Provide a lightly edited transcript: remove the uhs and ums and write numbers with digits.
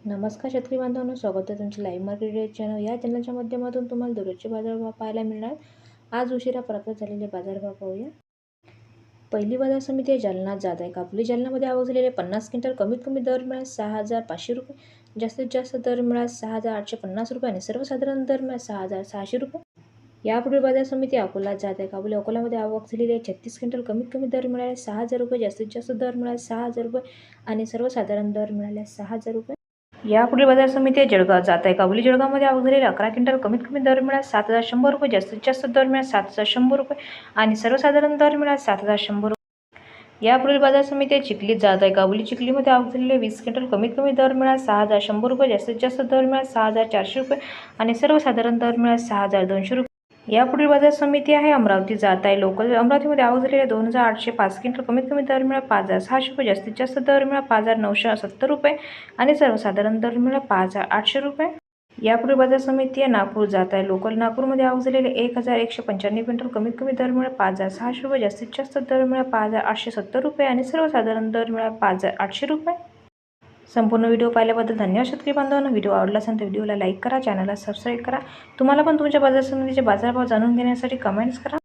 नमस्कार शेतकरी बांधवांनो, स्वागत आहे तुमचे लाईव्ह मार्केट चॅनल या चॅनलच्या माध्यमातून तुम्हाला दररोजचे बाजारभाव पाहायला मिळणार। आज उशिरा प्राप्त झालेले बाजारभाव पाहूया। पहिली बाजार समिती आहे जालना जात आहे। काबुली जालन्यामध्ये आवक झालेले 50 क्विंटल कमीत कमी दर मिळाला 6,500 रुपये, जास्तीत जास्त दर मिळाला 6,850 रुपये आणि सर्वसाधारण दर मिळाला 6,600 रुपये। यापुढील बाजार समिती अकोला जात आहे। काबुली अकोल्यामध्ये आवक झालेली आहे 36 क्विंटल कमीत कमी दर मिळाले 6,000 रुपये, जास्तीत जास्त दर मिळाले 6,000 रुपये आणि सर्वसाधारण दर मिळाले 6,000 रुपये। यापुढील बाजार समिती आहे जळगाव जात आहे। काबुली जळगावमध्ये आवक झालेले 11 क्विंटल कमीत कमी दर मिळाला 7,100 रुपये, जास्तीत जास्त दर मिळाला 7,100 रुपये आणि सर्वसाधारण दर मिळाला 7,100 रुपये। यापुढील बाजार समिती आहे चिखली जात आहे। काबुली चिखलीमध्ये आवक झालेले 20 क्विंटल कमीत कमी दर मिळाला 6,100 रुपये, जास्तीत जास्त दर मिळाला 6,400 रुपये आणि सर्वसाधारण दर मिळाला 6,200 रुपये। यापुढील बाजार समिती आहे अमरावती जात आहे। लोकल अमरावतीमध्ये आवक झालेले 2,805 क्विंटल कमीत कमी दर मिळाला 5,600 रुपये, जास्तीत जास्त दर मिळाला 5,970 रुपये आणि सर्वसाधारण दर मिळाला 5,800 रुपये। यापुढील बाजार समिती आहे नागपूर जात आहे। लोकल नागपूरमध्ये आवक झालेले 1,195 क्विंटल कमीत कमी दर मिळाला 5,600 रुपये, जास्तीत जास्त दर मिळाला 5,870 रुपये आणि सर्वसाधारण दर मिळाला 5,800 रुपये। संपूर्ण व्हिडिओ पाहिल्याबद्दल धन्यवाद शेतकरी बांधवांनो। व्हिडिओ आवडला असेल तर व्हिडिओला लाईक करा, चॅनलला सबस्क्राईब करा। तुम्हाला पण तुमच्या बाजार समितीचे बाजारभाव जाणून घेण्यासाठी कमेंट्स करा।